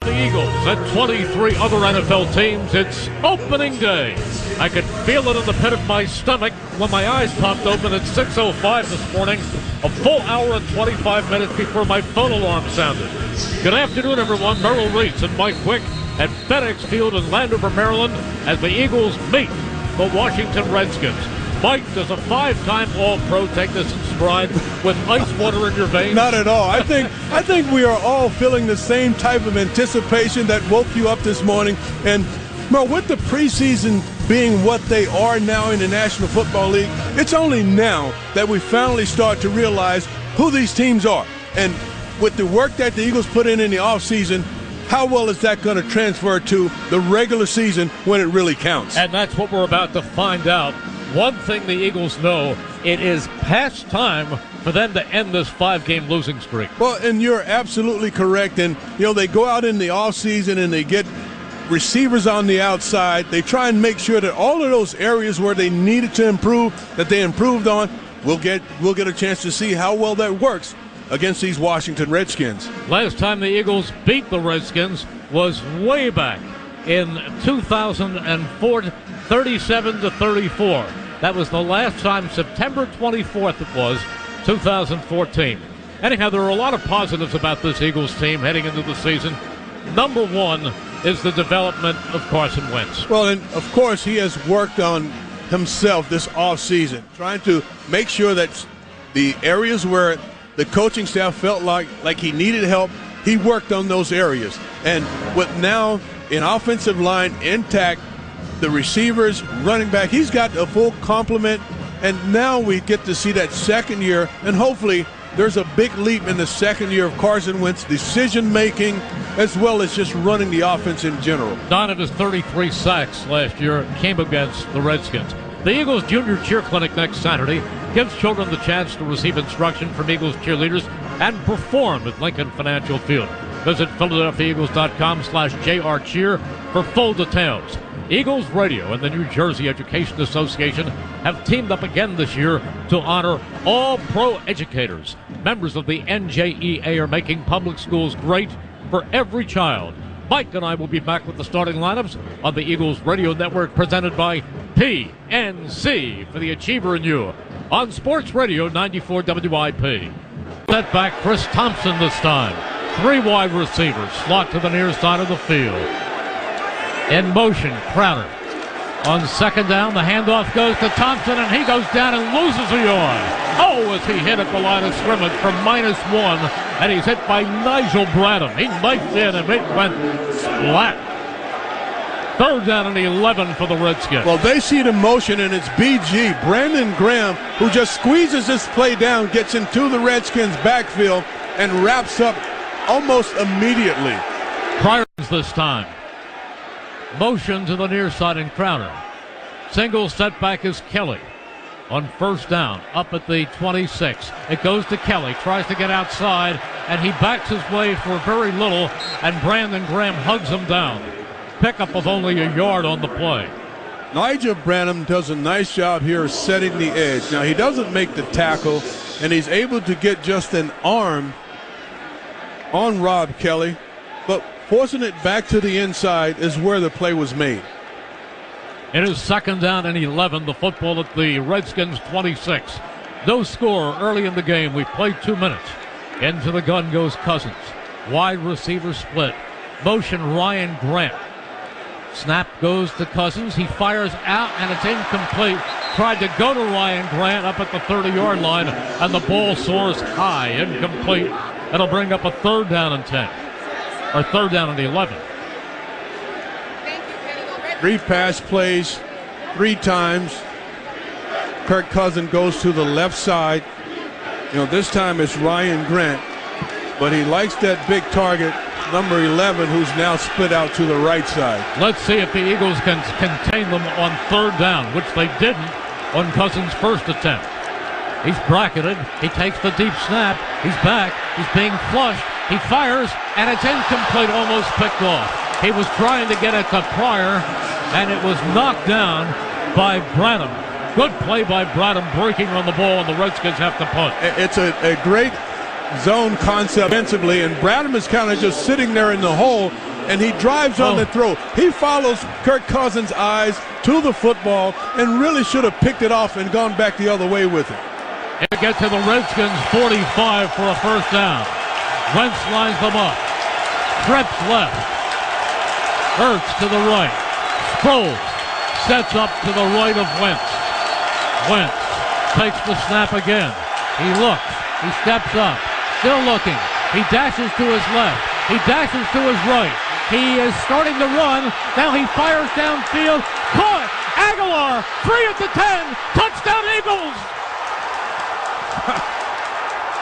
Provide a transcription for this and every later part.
The Eagles and 23 other NFL teams, it's opening day. I could feel it in the pit of my stomach when my eyes popped open at 6:05 this morning, a full hour and 25 minutes before my phone alarm sounded. Good afternoon, everyone. Merrill Reese and Mike Quick at FedEx Field in Landover, Maryland, as the Eagles meet the Washington Redskins. Mike, does a 5-time All-Pro take this in stride with ice water in your veins? Not at all. I think we are all feeling the same type of anticipation that woke you up this morning. And Merle, with the preseason being what they are now in the National Football League, it's only now that we finally start to realize who these teams are. And with the work that the Eagles put in the offseason, how well is that going to transfer to the regular season when it really counts? And that's what we're about to find out. One thing the Eagles know, it is past time for them to end this 5-game losing streak. Well, and you're absolutely correct. And, they go out in the offseason and they get receivers on the outside. They try and make sure that all of those areas where they needed to improve, that they improved on, we'll get a chance to see how well that works against these Washington Redskins. Last time the Eagles beat the Redskins was way back in 2004, 37-34. That was the last time, September 24th it was, 2014. Anyhow, there are a lot of positives about this Eagles team heading into the season. Number one is the development of Carson Wentz. Well, and of course he has worked on himself this offseason, trying to make sure that the areas where the coaching staff felt like he needed help, he worked on those areas. And with now an offensive line intact, the receivers, running back, he's got a full complement, and now we get to see that second year, and hopefully there's a big leap in the second year of Carson Wentz decision-making as well as just running the offense in general. 9 of his 33 sacks last year came against the Redskins. The Eagles Junior Cheer Clinic next Saturday gives children the chance to receive instruction from Eagles cheerleaders and perform at Lincoln Financial Field. Visit PhiladelphiaEagles.com/JRCheer for full details. Eagles Radio and the New Jersey Education Association have teamed up again this year to honor all pro educators. Members of the NJEA are making public schools great for every child. Mike and I will be back with the starting lineups on the Eagles Radio Network, presented by PNC for the Achiever in You on Sports Radio 94 WIP. Set back Chris Thompson this time. 3 wide receivers slot to the near side of the field. In motion, Crowder. On second down, the handoff goes to Thompson, and he goes down and loses a yard. Oh, as he hit at the line of scrimmage for -1, and he's hit by Nigel Bradham. He knifed in, and it went flat. Third down and 11 for the Redskins. Well, they see the motion, and it's BG, Brandon Graham, who just squeezes this play down, gets into the Redskins' backfield, and wraps up almost immediately. Pryor this time. Motion to the near side in Crowder. Single setback is Kelly. On first down, up at the 26. It goes to Kelly, tries to get outside, and he backs his way for very little, and Brandon Graham hugs him down. Pickup of only a yard on the play. Nigel Bradham does a nice job here setting the edge. Now, he doesn't make the tackle, and he's able to get just an arm on Rob Kelly, but forcing it back to the inside is where the play was made. It is second down and 11. The football at the Redskins 26. No score early in the game. We played 2 minutes. Into the gun goes Cousins. Wide receiver split. Motion Ryan Grant. Snap goes to Cousins. He fires out, and it's incomplete. Tried to go to Ryan Grant up at the 30-yard line, and the ball soars high. Incomplete. It'll bring up a third down and 10. Or third down and 11. 3 pass plays, 3 times. Kirk Cousins goes to the left side. This time it's Ryan Grant, but he likes that big target, number 11, who's now split out to the right side. Let's see if the Eagles can contain them on third down, which they didn't on Cousins' first attempt. He's bracketed. He takes the deep snap. He's back. He's being flushed. He fires, and it's incomplete, almost picked off. He was trying to get it to Pryor, and it was knocked down by Bradham. Good play by Bradham, breaking on the ball, and the Redskins have to punt. It's a great zone concept offensively, and Bradham is kind of just sitting there in the hole, and he drives on the throw. He follows Kirk Cousins' eyes to the football and really should have picked it off and gone back the other way with it. It gets to the Redskins 45 for a first down. Wentz lines them up. Trips left. Hurts to the right. Sproles sets up to the right of Wentz. Wentz takes the snap again. He looks. He steps up. Still looking. He dashes to his left. He dashes to his right. He is starting to run. Now he fires downfield. Caught. Aguilar. Free at the 10. Touchdown Eagles.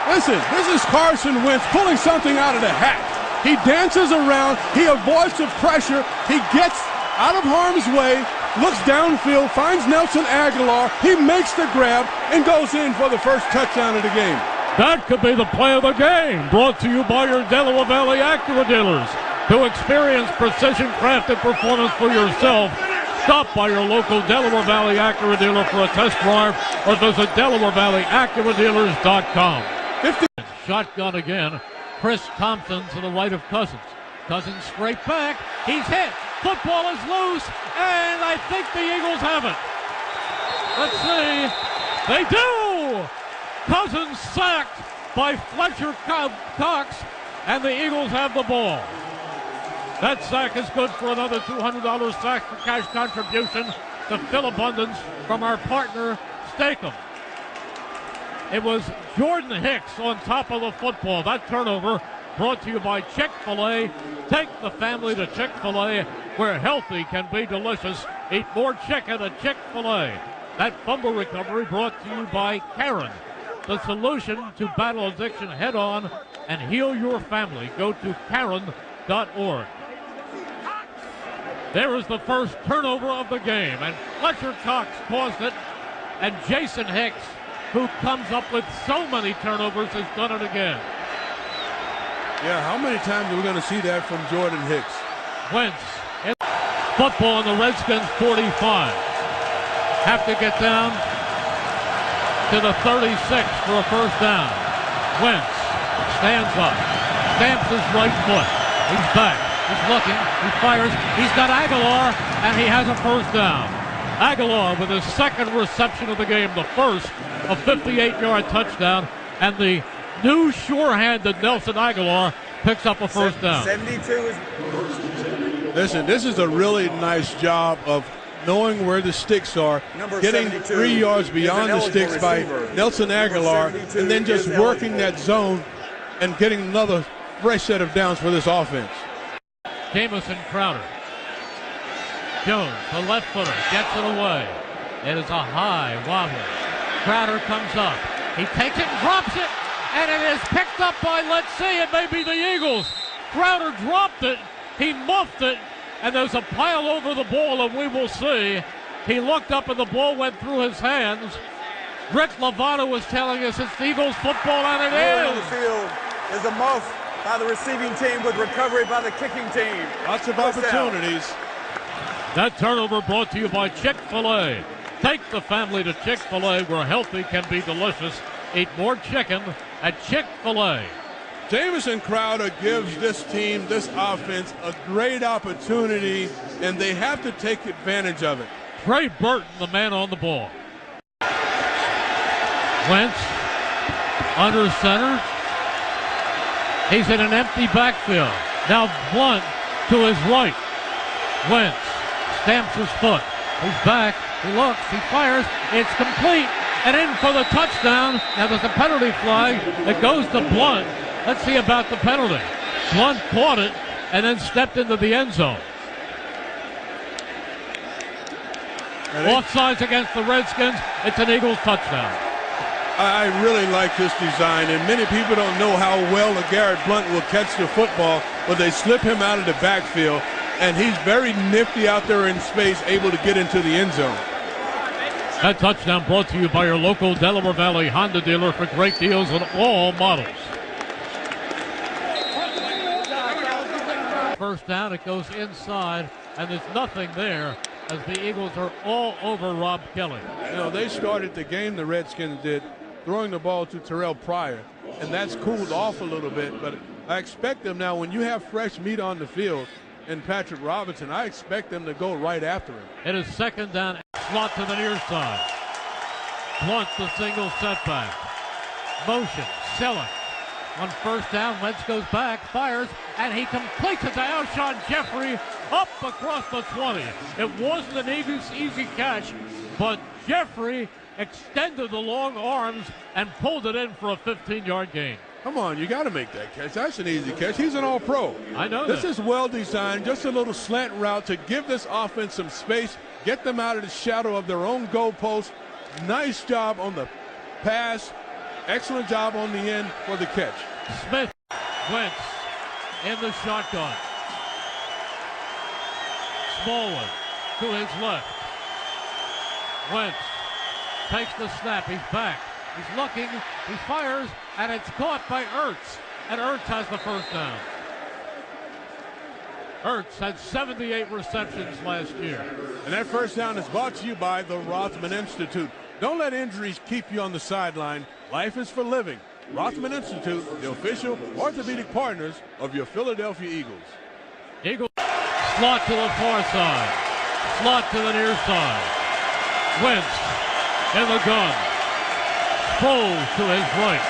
Listen, this is Carson Wentz pulling something out of the hat. He dances around. He avoids the pressure. He gets out of harm's way, looks downfield, finds Nelson Aguilar. He makes the grab and goes in for the first touchdown of the game. That could be the play of the game. Brought to you by your Delaware Valley Acura dealers. To experience precision-crafted performance for yourself, stop by your local Delaware Valley Acura dealer for a test drive or visit DelawareValleyAcuraDealers.com. 50. Shotgun again. Chris Thompson to the right of Cousins. Cousins straight back. He's hit. Football is loose, and I think the Eagles have it. Let's see. They do! Cousins sacked by Fletcher Cox, and the Eagles have the ball. That sack is good for another $200 sack for cash contribution to Phil Abundance from our partner, Steakum. It was Jordan Hicks on top of the football. That turnover brought to you by Chick-fil-A. Take the family to Chick-fil-A, where healthy can be delicious. Eat more chicken at Chick-fil-A. That fumble recovery brought to you by Karen. The solution to battle addiction head on and heal your family. Go to Karen.org. There is the first turnover of the game, and Fletcher Cox caused it, and Jason Hicks, who comes up with so many turnovers, has done it again. Yeah, how many times are we going to see that from Jordan Hicks? Wentz. Football on the Redskins 45. Have to get down to the 36 for a first down. Wentz stands up, stamps his right foot. He's back. He's looking. He fires. He's got Aguilar, and he has a first down. Aguilar with his second reception of the game, the first, a 58-yard touchdown, and the new sure-handed Nelson Aguilar picks up a first down. 72 is... Listen, this is a really nice job of knowing where the sticks are, getting 3 yards beyond the sticks by Nelson Aguilar, and then just working that zone and getting another fresh set of downs for this offense. Jamison Crowder. Jones, the left footer, gets it away. It is a high wobbler. Crowder comes up. He takes it and drops it, and it is picked up by, let's see, it may be the Eagles. Crowder dropped it. He muffed it, and there's a pile over the ball, and we will see. He looked up, and the ball went through his hands. Rick Lovato was telling us it's Eagles football, and it is. On the field is a muff by the receiving team with recovery by the kicking team. Lots of opportunities. That turnover brought to you by Chick-fil-A. Take the family to Chick-fil-A, where healthy can be delicious. Eat more chicken at Chick-fil-A. Jamison Crowder gives this team, this offense, a great opportunity, and they have to take advantage of it. Trey Burton, the man on the ball. Wentz under center. He's in an empty backfield. Now Blunt to his right. Wentz stamps his foot. He's back. He looks. He fires. It's complete. And in for the touchdown. Now there's a penalty flag. It goes to Blunt. Let's see about the penalty. Blunt caught it and then stepped into the end zone. Offsides against the Redskins. It's an Eagles touchdown. I really like this design, and many people don't know how well LeGarrette Blunt will catch the football, but they slip him out of the backfield, and he's very nifty out there in space, able to get into the end zone. That touchdown brought to you by your local Delaware Valley Honda dealer for great deals on all models. First down, it goes inside, and there's nothing there as the Eagles are all over Rob Kelly. You know, they started the game, the Redskins did, throwing the ball to Terrell Pryor, and that's cooled off a little bit, but I expect them now, when you have fresh meat on the field and Patrick Robinson. I expect them to go right after him. It is second down, slot to the near side. Blunt the single setback. Motion, Selleck. On first down, Wentz goes back, fires, and he completes it to Alshon Jeffrey up across the 20. It wasn't an easy catch, but Jeffrey extended the long arms and pulled it in for a 15-yard gain. Come on, you got to make that catch. That's an easy catch. He's an all-pro. I know this that. Is well designed, just a little slant route to give this offense some space, get them out of the shadow of their own goalpost. Nice job on the pass. Excellent job on the end for the catch. Smith, Wentz in the shotgun. Smallwood to his left. Wentz takes the snap. He's back. He's looking. He fires, and it's caught by Ertz. And Ertz has the first down. Ertz had 78 receptions last year. And that first down is brought to you by the Rothman Institute. Don't let injuries keep you on the sideline. Life is for living. Rothman Institute, the official orthopedic partners of your Philadelphia Eagles. Eagles slot to the far side. Slot to the near side. Wentz in the gun. Sproles to his right.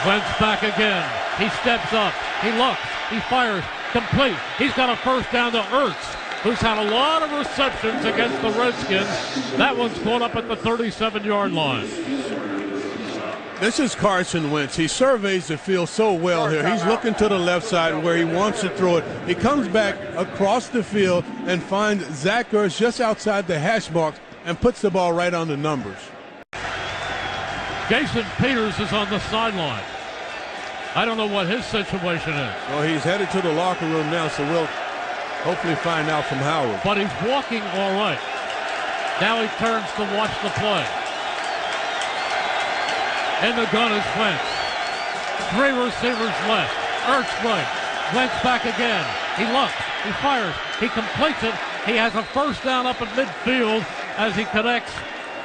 Wentz back again. He steps up. He looks. He fires. Complete. He's got a first down to Ertz, who's had a lot of receptions against the Redskins. That one's caught up at the 37-yard line. This is Carson Wentz. He surveys the field so well here. He's looking to the left side where he wants to throw it. He comes back across the field and finds Zach Ertz just outside the hash marks and puts the ball right on the numbers. Jason Peters is on the sideline. I don't know what his situation is. Well, he's headed to the locker room now, so we'll hopefully find out from Howard. But he's walking all right. Now he turns to watch the play. In the gun is Wentz. Three receivers left. Ertz right. Wentz back again. He looks. He fires. He completes it. He has a first down up in midfield as he connects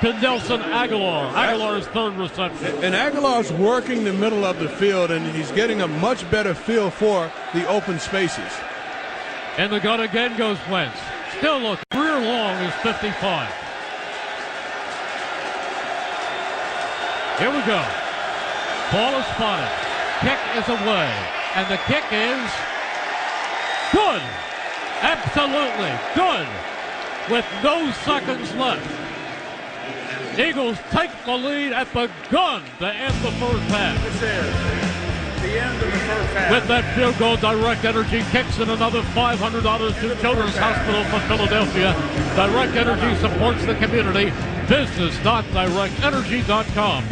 to Nelson Aguilar. Aguilar's third reception. And Aguilar's working the middle of the field, and he's getting a much better feel for the open spaces. In the gun again goes Wentz. Still look. Career long is 55. Here we go. Ball is spotted. Kick is away. And the kick is good. Absolutely good. With no seconds left. Eagles take the lead at the gun to end the first half. This is the end of the first half. With that field goal, Direct Energy kicks in another $500 to Children's Hospital for Philadelphia. Direct Energy supports the community. Business.directenergy.com.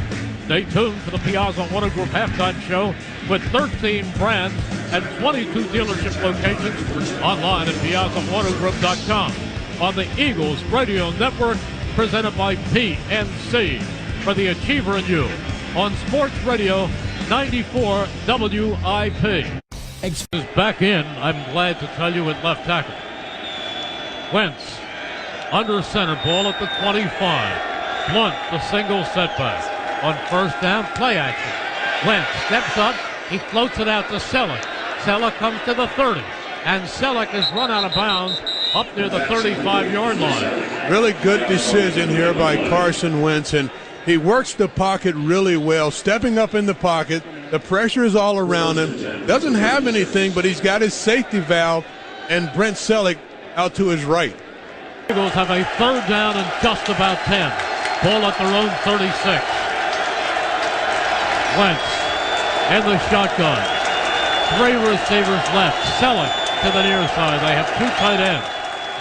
Stay tuned for the Piazza Auto Group halftime show with 13 brands and 22 dealership locations online at piazzaAutoGroup.com. On the Eagles Radio Network, presented by PNC for the Achiever in You on Sports Radio 94 WIP. Is back in, I'm glad to tell you, at left tackle. Wentz under center, ball at the 25. Blunt, the single setback. On first down, play action. Wentz steps up, he floats it out to Selleck. Selleck comes to the 30, and Selleck is run out of bounds up near the 35-yard line. Really good decision here by Carson Wentz, and he works the pocket really well, stepping up in the pocket. The pressure is all around him. Doesn't have anything, but he's got his safety valve and Brent Selleck out to his right. Eagles have a third down and just about 10. Ball at their own 36. Wentz in the shotgun. Three receivers left. Selleck to the near side. They have two tight ends.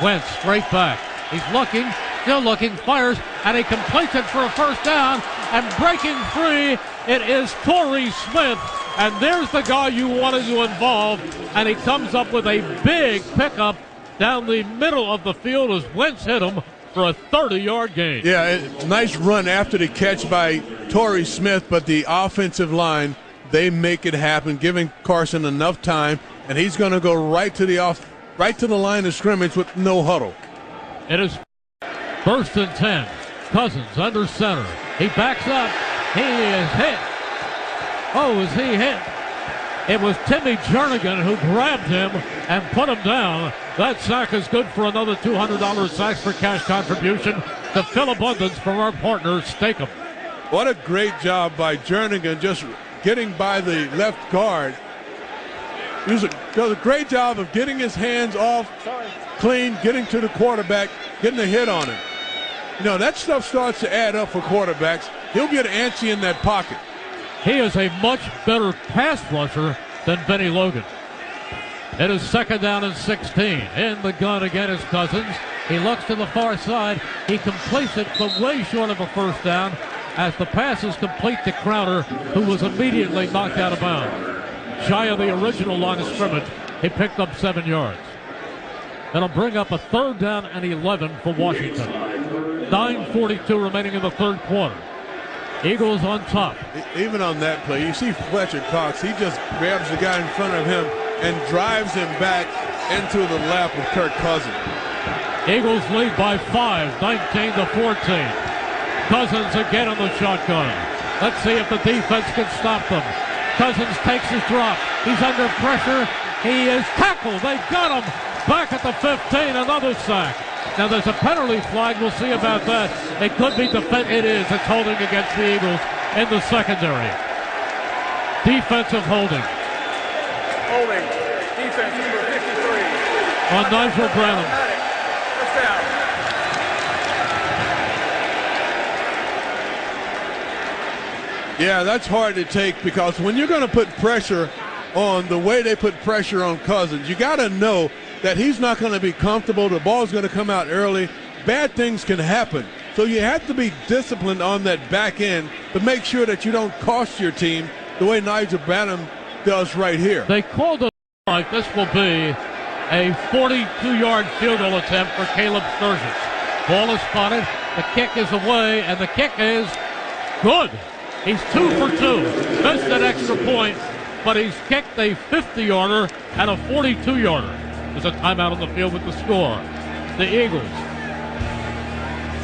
Wentz straight back. He's looking, still looking, fires, and he completes it for a first down. And breaking free, it is Torrey Smith. And there's the guy you wanted to involve. And he comes up with a big pickup down the middle of the field as Wentz hit him for a 30-yard gain. Yeah, nice run after the catch by Torrey Smith, but the offensive line, they make it happen, giving Carson enough time, and he's going to go right to the line of scrimmage with no huddle. It is first and 10. Cousins under center. He backs up. He is hit. Oh, is he hit? It was Timmy Jernigan who grabbed him and put him down. That sack is good for another $200 sacks for cash contribution to Phil Abundance from our partner, Steakum. What a great job by Jernigan just getting by the left guard. He does a great job of getting his hands off clean, getting to the quarterback, getting a hit on him. You know, that stuff starts to add up for quarterbacks. He'll get antsy in that pocket. He is a much better pass rusher than Benny Logan. It is second down and 16. In the gun again is Cousins. He looks to the far side. He completes it, but way short of a first down as the pass is complete to Crowder, who was immediately knocked out of bounds. Shy of the original line of scrimmage, he picked up 7 yards. That'll bring up a third down and 11 for Washington. 9:42 remaining in the third quarter. Eagles on top. Even on that play, you see Fletcher Cox. He just grabs the guy in front of him and drives him back into the lap of Kirk Cousins. Eagles lead by 5, 19-14. Cousins again on the shotgun. Let's see if the defense can stop them. Cousins takes his drop. He's under pressure. He is tackled. They got him back at the 15. Another sack. Now there's a penalty flag. We'll see about that. It could be it is. It's holding against the Eagles in the secondary. Defensive holding. Holding. Defense number 53. On Nigel Branham. First down. Yeah, that's hard to take because when you're going to put pressure on the way they put pressure on Cousins, you got to know that he's not going to be comfortable. The ball's going to come out early. Bad things can happen. So you have to be disciplined on that back end to make sure that you don't cost your team the way Nigel Branham does right here. They called it like this will be a 42-yard field goal attempt for Caleb Sturgis. Ball is spotted. The kick is away, and the kick is good. He's 2 for 2. Missed an extra point, but he's kicked a 50-yarder and a 42-yarder. There's a timeout on the field with the score. The Eagles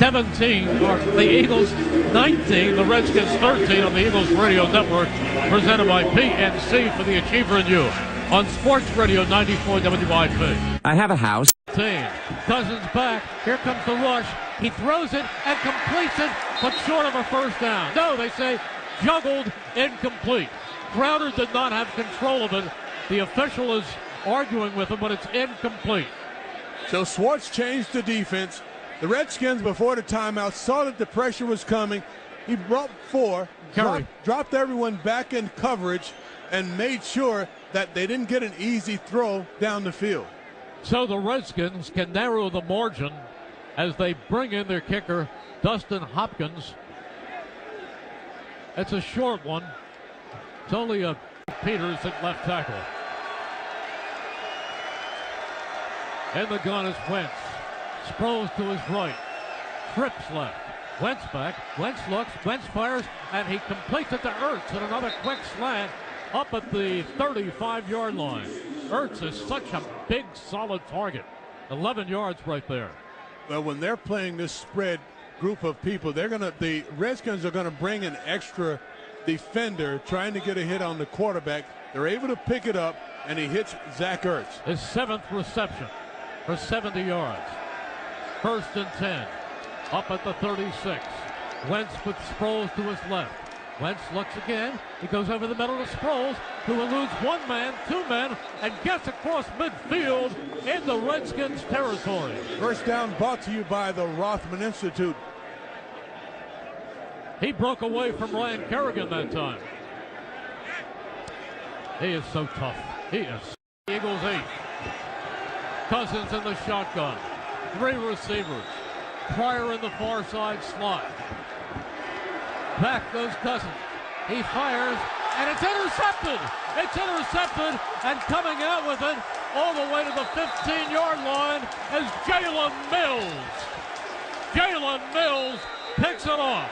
17, or the Eagles 19, the Redskins 13 on the Eagles Radio Network, presented by PNC for the Achiever and You on Sports Radio 94 WIP. I have a house. Cousins back. Here comes the rush. He throws it and completes it, but short of a first down. No, they say juggled, incomplete. Crowder did not have control of it. The official is arguing with him, but it's incomplete. So Swartz changed the defense. The Redskins, before the timeout, saw that the pressure was coming. He brought 4, dropped everyone back in coverage, and made sure that they didn't get an easy throw down the field. So the Redskins can narrow the margin as they bring in their kicker, Dustin Hopkins. It's a short one. It's only a Peters at left tackle. In the gun is Wentz. Sproles to his right. Trips left. Wentz back. Wentz looks. Wentz fires. And he completes it to Ertz and another quick slant up at the 35-yard line. Ertz is such a big, solid target. 11 yards right there. Well, when they're playing this spread group of people, the Redskins are gonna bring an extra defender trying to get a hit on the quarterback. They're able to pick it up, and he hits Zach Ertz. His 7th reception for 70 yards. 1st and 10. Up at the 36. Wentz puts Sproles to his left. Wentz looks again. He goes over the middle to Sproles, who eludes 1 man, 2 men, and gets across midfield in the Redskins' territory. First down brought to you by the Rothman Institute. He broke away from Ryan Kerrigan that time. He is so tough. He is. Eagles 8. Cousins in the shotgun. 3 receivers. Pryor in the far side slot. Back goes Cousins. He fires, and it's intercepted. It's intercepted, and coming out with it all the way to the 15-yard line is Jalen Mills. Jalen Mills picks it off.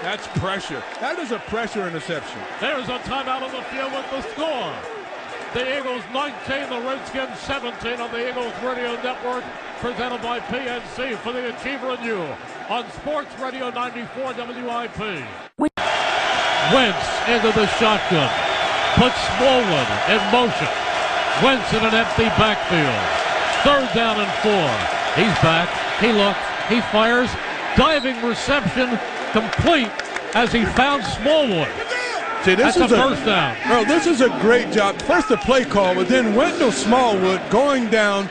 That's pressure. That is a pressure interception. There's a timeout on the field with the score. The Eagles 19, the Redskins 17 on the Eagles Radio Network, presented by PNC for the Achiever and You on Sports Radio 94 WIP. Wentz into the shotgun. puts Smallwood in motion. Wentz in an empty backfield. 3rd down and 4. He's back. He looks. He fires. Diving reception complete as he found Smallwood. See, this is a first down. Well, this is a great job. First the play call, but then Wendell Smallwood going down,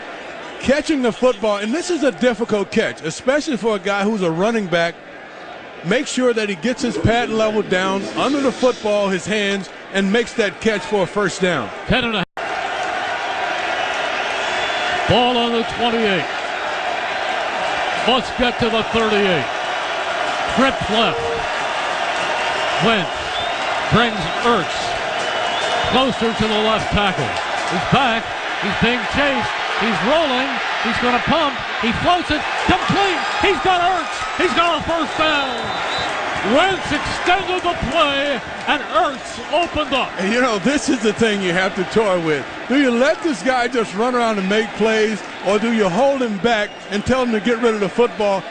catching the football. And this is a difficult catch, especially for a guy who's a running back. Make sure that he gets his pad level down under the football, his hands, and makes that catch for a first down. 10 and a half. Ball on the 28. Must get to the 38. Trips left. Wentz brings Ertz closer to the left tackle. He's back. He's being chased. He's rolling. He's going to pump. He floats it. Complete. He's got Ertz. He's got a first down. Wentz extended the play, and Ertz opened up. And you know, this is the thing you have to toy with. Do you let this guy just run around and make plays, or do you hold him back and tell him to get rid of the football?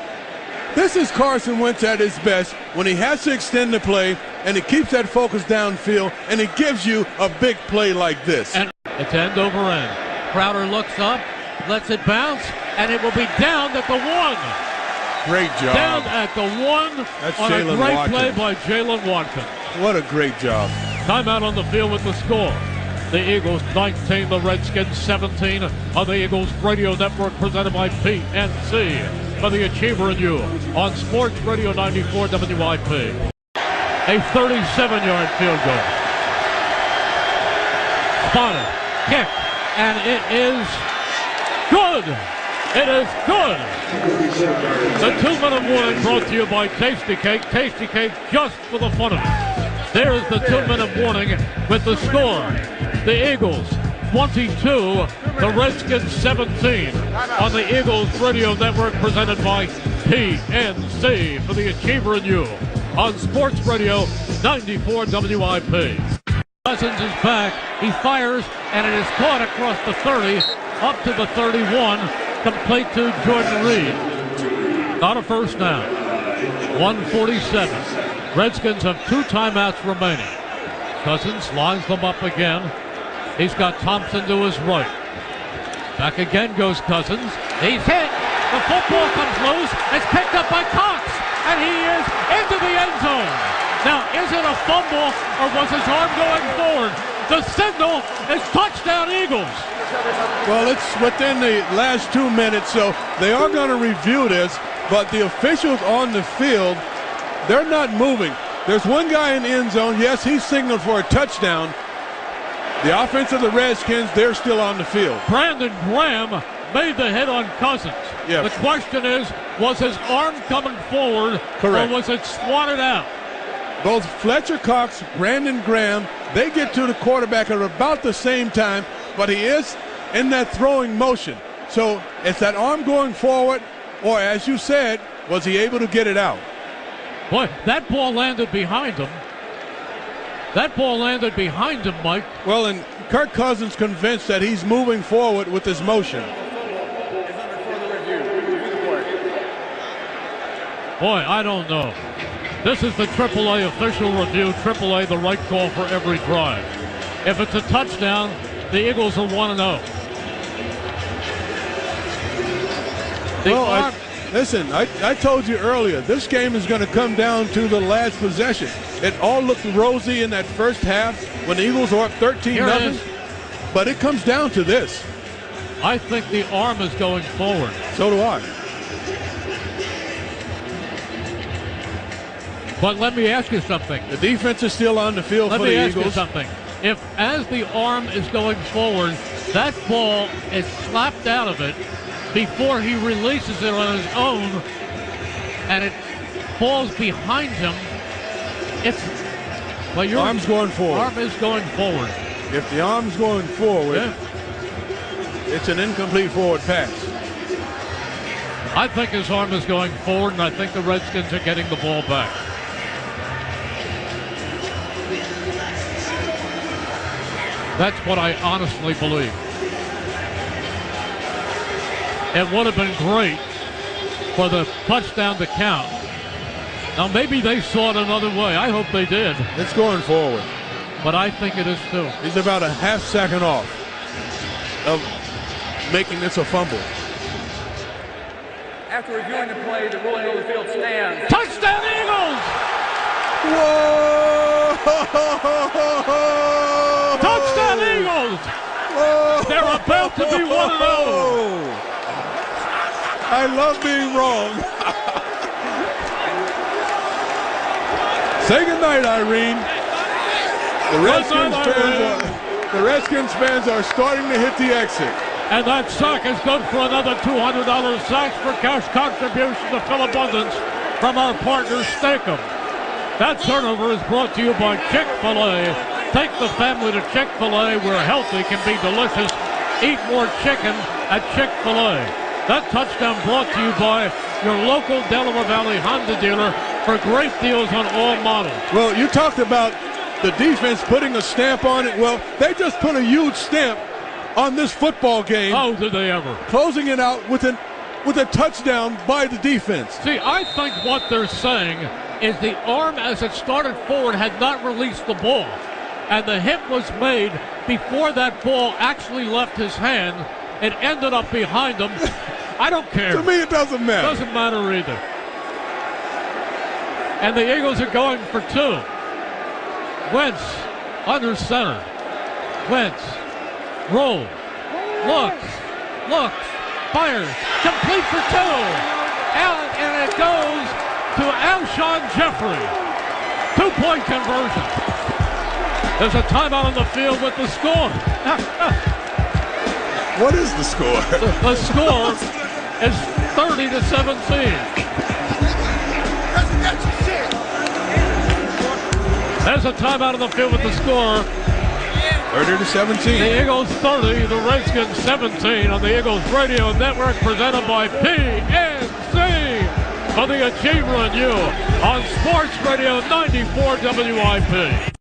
This is Carson Wentz at his best when he has to extend the play, and he keeps that focus downfield, and it gives you a big play like this. And it's end over end. Crowder looks up, lets it bounce, and it will be down at the 1. Great job. Down at the 1 That's on Jalen a great Watkins. play by Jalen Watkins. What a great job. Timeout on the field with the score. The Eagles 19, the Redskins 17 on the Eagles Radio Network, presented by PNC for the Achiever and You on Sports Radio 94 WIP. A 37-yard field goal. Spotted, kick, and it is good. It is good. The 2-minute warning brought to you by Tasty Cake. Tasty Cake just for the fun of it. There's the 2-minute warning with the score. The Eagles 22, the Redskins 17 on the Eagles Radio Network, presented by PNC for the Achiever and You on Sports Radio 94 WIP. Cousins is back. He fires, and it is caught across the 30, up to the 31, complete to Jordan Reed. Not a first down. 1:47. Redskins have 2 timeouts remaining. Cousins lines them up again. He's got Thompson to his right. Back again goes Cousins. He's hit. The football comes loose. It's picked up by Cox, and he is into the end zone. Now, is it a fumble, or was his arm going forward? The signal is touchdown Eagles. Well, it's within the last 2 minutes, so they are going to review this, but the officials on the field, they're not moving. There's one guy in the end zone. Yes, he signaled for a touchdown. The offense of the Redskins, they're still on the field. Brandon Graham made the hit on Cousins. Yes. The question is, was his arm coming forward, Correct, or was it swatted out? Both Fletcher Cox, Brandon Graham, they get to the quarterback at about the same time, but he is in that throwing motion. So it's that arm going forward, or as you said, was he able to get it out? Boy, that ball landed behind him. That ball landed behind him, Mike. Well, and Kirk Cousins convinced that he's moving forward with his motion. Boy, I don't know. This is the AAA official review. AAA, the right call for every drive. If it's a touchdown, the Eagles are 1-0. Well, listen, I told you earlier, this game is going to come down to the last possession. It all looked rosy in that first half when the Eagles were up 13-0, but it comes down to this. I think the arm is going forward. So do I. But let me ask you something. The defense is still on the field for the Eagles. Let me ask you something. If, as the arm is going forward, that ball is slapped out of it before he releases it on his own, and it falls behind him, your arm's going forward. Arm is going forward. If the arm's going forward, it's an incomplete forward pass. I think his arm is going forward, and I think the Redskins are getting the ball back. That's what I honestly believe. It would have been great for the touchdown to count. Now, maybe they saw it another way. I hope they did. It's going forward. but I think it is too. He's about a half second off of making this a fumble. After reviewing the play, the ruling on the field stands. Touchdown Eagles! Whoa! Touchdown Eagles! Whoa! They're about to be 1-0. I love being wrong. Say goodnight, Irene. The Redskins fans are starting to hit the exit. And that sack is good for another $200. Sacks for cash contribution to Phil Abundance from our partner Steakum. That turnover is brought to you by Chick-fil-A. Take the family to Chick-fil-A where healthy can be delicious. Eat more chicken at Chick-fil-A. That touchdown brought to you by your local Delaware Valley Honda dealer for great deals on all models. Well, you talked about the defense putting a stamp on it. Well, they just put a huge stamp on this football game. Oh, did they ever. Closing it out with a touchdown by the defense. See, I think what they're saying is the arm as it started forward had not released the ball. And the hit was made before that ball actually left his hand. It ended up behind him. I don't care. To me, it doesn't matter. Doesn't matter either. And the Eagles are going for two. Wentz under center. Wentz rolls, looks, fires, complete for two. And it goes to Alshon Jeffrey. 2-point conversion. There's a timeout on the field with the score. What is the score? The score is 30-17. There's a timeout on the field with the score. 30-17. The Eagles 30, the Redskins 17 on the Eagles Radio Network, presented by PNC for the Achiever and You on Sports Radio 94 WIP.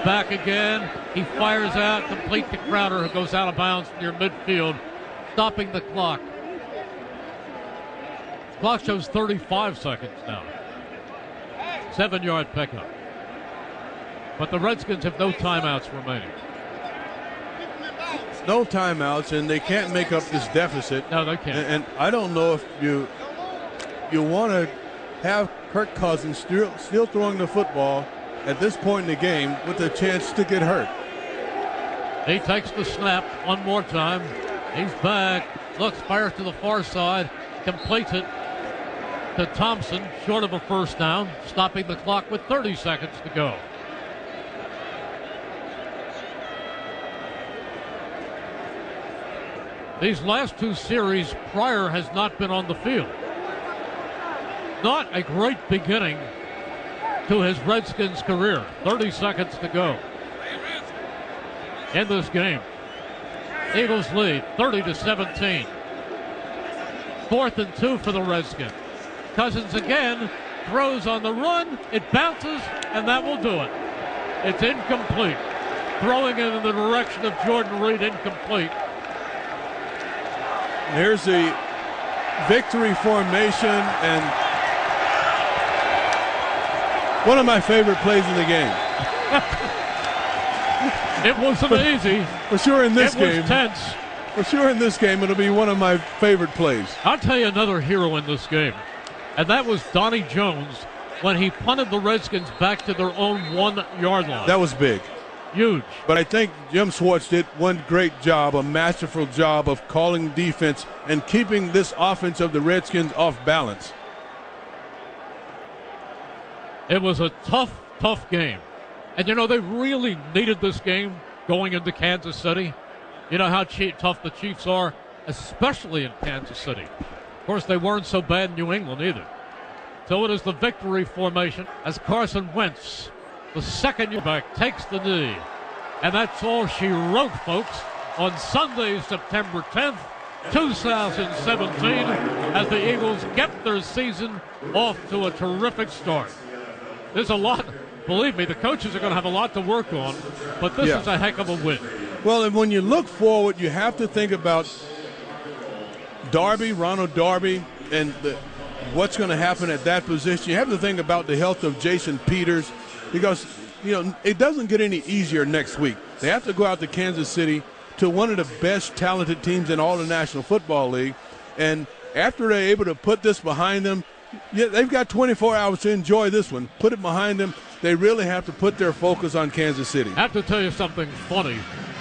Back again. He fires out, complete to Crowder, who goes out of bounds near midfield, stopping the clock. Clock shows 35 seconds now. 7-yard pickup. But the Redskins have no timeouts remaining. No timeouts, and they can't make up this deficit. No, they can't. And I don't know if you want to have Kirk Cousins still throwing the football at this point in the game with a chance to get hurt. He takes the snap one more time. He's back. Looks, fires to the far side. Completes it to Thompson, short of a first down, stopping the clock with 30 seconds to go. These last two series, Pryor has not been on the field. Not a great beginning to his Redskins career. 30 seconds to go in this game. Eagles lead 30-17. 4th and 2 for the Redskins. Cousins again throws on the run. It bounces, and that will do it. It's incomplete. Throwing it in the direction of Jordan Reed, incomplete. Here's the victory formation, and one of my favorite plays in the game. It wasn't easy. For sure in this game. It was tense. For sure in this game, it'll be one of my favorite plays. I'll tell you another hero in this game, and that was Donnie Jones when he punted the Redskins back to their own 1-yard line. That was big. Huge. But I think Jim Schwartz did one great job, a masterful job of calling defense and keeping this offense of the Redskins off balance. It was a tough game. And, you know, they really needed this game going into Kansas City. You know how tough the Chiefs are, especially in Kansas City. Of course, they weren't so bad in New England either. So it is the victory formation as Carson Wentz, the second year back, takes the knee. And that's all she wrote, folks, on Sunday, September 10th, 2017, as the Eagles get their season off to a terrific start. There's a lot, believe me, the coaches are going to have a lot to work on, but this is a heck of a win. Well, and when you look forward, you have to think about Ronald Darby, and what's going to happen at that position. You have to think about the health of Jason Peters, because it doesn't get any easier next week. They have to go out to Kansas City, to one of the best talented teams in all the National Football League. And after they're able to put this behind them, they've got 24 hours to enjoy this one. Put it behind them. They really have to put their focus on Kansas City. I have to tell you something funny.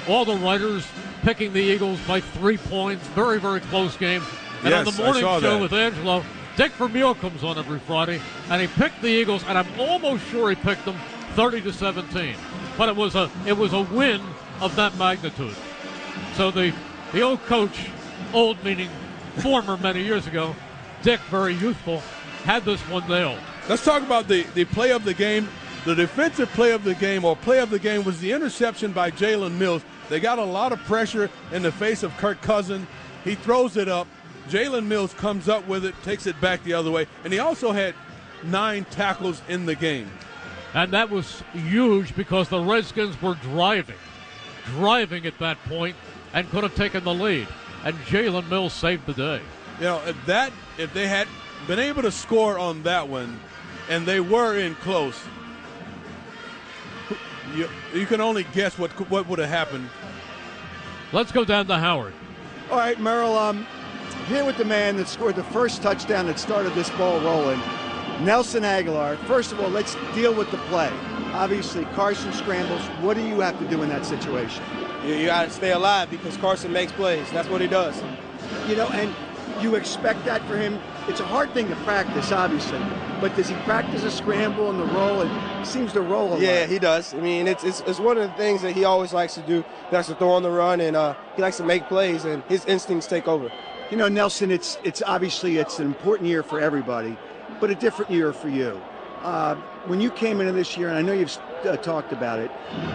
All the writers picking the Eagles by 3 points. Very, very close game. And on the morning show with Angelo, Dick Vermeil comes on every Friday, and he picked the Eagles, and I'm almost sure he picked them 30-17. But it was a win of that magnitude. So the old coach, old meaning former many years ago, Dick, very youthful, had this one nailed. Let's talk about the play of the game. The defensive play of the game, or play of the game, was the interception by Jalen Mills. They got a lot of pressure in the face of Kirk Cousins. He throws it up. Jalen Mills comes up with it, takes it back the other way, and he also had 9 tackles in the game. And that was huge because the Redskins were driving at that point and could have taken the lead. And Jalen Mills saved the day. If they had been able to score on that one, and they were in close, you can only guess what would have happened. Let's go down to Howard. All right, Merrill, here with the man that scored the first touchdown that started this ball rolling, Nelson Aguilar. First of all, let's deal with the play. Obviously, Carson scrambles. What do you have to do in that situation? You got to stay alive because Carson makes plays. That's what he does. And you expect that for him. It's a hard thing to practice, obviously, but does he practice a scramble and the roll? And he seems to roll a lot. Yeah, he does. I mean, it's one of the things that he always likes to do. He likes to throw on the run, and he likes to make plays, and his instincts take over. Nelson, it's obviously an important year for everybody, but a different year for you. When you came into this year, and I know you've talked about it,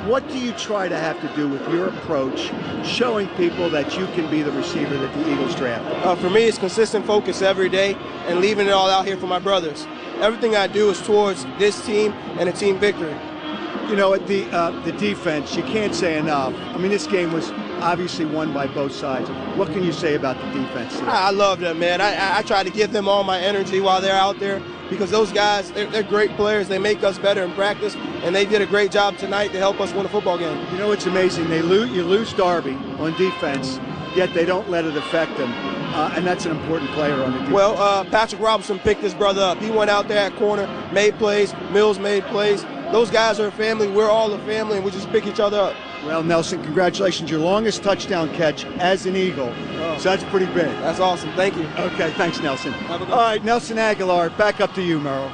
what do you try to have to do with your approach, showing people that you can be the receiver that the Eagles draft? For me, it's consistent focus every day and leaving it all out here for my brothers. Everything I do is towards this team and a team victory. At the defense, you can't say enough. I mean, this game was obviously won by both sides. What can you say about the defense today? I love them, man. I try to give them all my energy while they're out there because those guys, they're great players. They make us better in practice, and they did a great job tonight to help us win a football game. It's amazing. You lose Darby on defense, yet they don't let it affect them, and that's an important player on the defense. Well, Patrick Robinson picked his brother up. He went out there at corner, made plays. Mills made plays. Those guys are a family. We're all a family, and we just pick each other up. Well, Nelson, congratulations. Your longest touchdown catch as an Eagle. So that's pretty big. That's awesome. Thank you. Okay, thanks, Nelson. Have a good All right, Nelson Aguilar, back up to you, Merrill.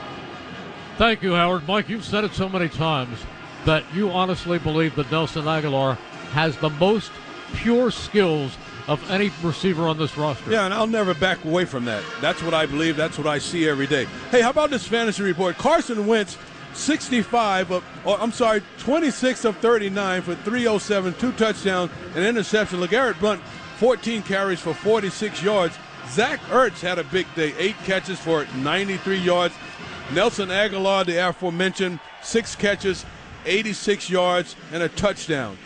Thank you, Howard. Mike, you've said it so many times that you honestly believe that Nelson Aguilar has the most pure skills of any receiver on this roster. Yeah, and I'll never back away from that. That's what I believe. That's what I see every day. Hey, how about this fantasy report? Carson Wentz, 26 of 39 for 307, 2 touchdowns, an interception. LeGarrette Blount, 14 carries for 46 yards. Zach Ertz had a big day, 8 catches for 93 yards. Nelson Aguilar, the aforementioned, 6 catches, 86 yards, and a touchdown.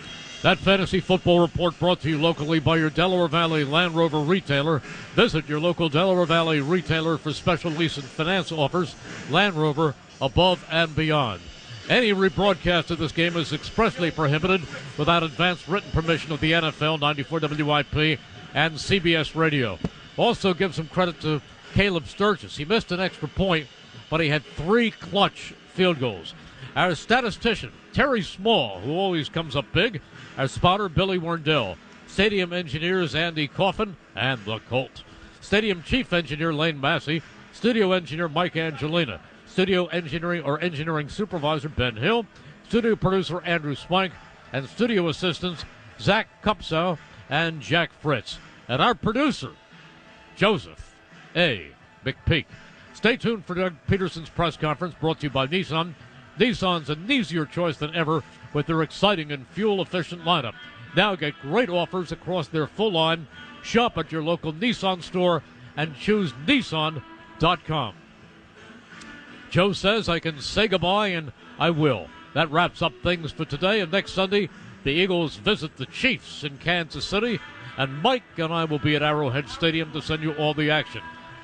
That fantasy football report brought to you locally by your Delaware Valley Land Rover retailer. Visit your local Delaware Valley retailer for special lease and finance offers. Land Rover, above and beyond. Any rebroadcast of this game is expressly prohibited without advance written permission of the NFL, 94 WIP, and CBS Radio. Also give some credit to Caleb Sturgis. He missed an extra point, but he had 3 clutch field goals. Our statistician, Terry Small, who always comes up big. Our spotter, Billy Werndell. Stadium engineers, Andy Coffin and the Colt. Stadium chief engineer, Lane Massey. Studio engineer, Mike Angelina. Studio engineering supervisor, Ben Hill. Studio producer, Andrew Spike. And studio assistants, Zach Kupsow and Jack Fritz. And our producer, Joseph A. McPeak. Stay tuned for Doug Peterson's press conference brought to you by Nissan. Nissan's an easier choice than ever with their exciting and fuel-efficient lineup. Now get great offers across their full line. Shop at your local Nissan store and choose Nissan.com. Joe says I can say goodbye, and I will. That wraps up things for today, and next Sunday, the Eagles visit the Chiefs in Kansas City, and Mike and I will be at Arrowhead Stadium to send you all the action.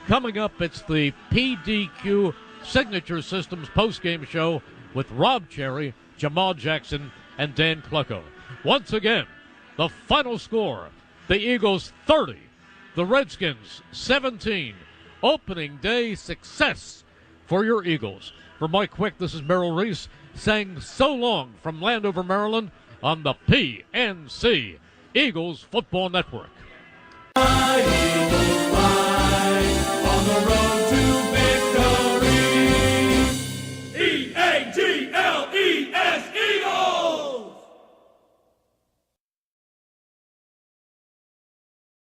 Coming up, it's the PDQ Signature Systems postgame show with Rob Cherry, Jamal Jackson, and Dan Plecko. Once again, the final score, the Eagles 30, the Redskins 17. Opening day success for your Eagles. For Mike Quick, this is Merrill Reese saying so long from Landover, Maryland on the PNC Eagles Football Network. Eagles fly on the road to victory. E-A-G-L-E-S, Eagles!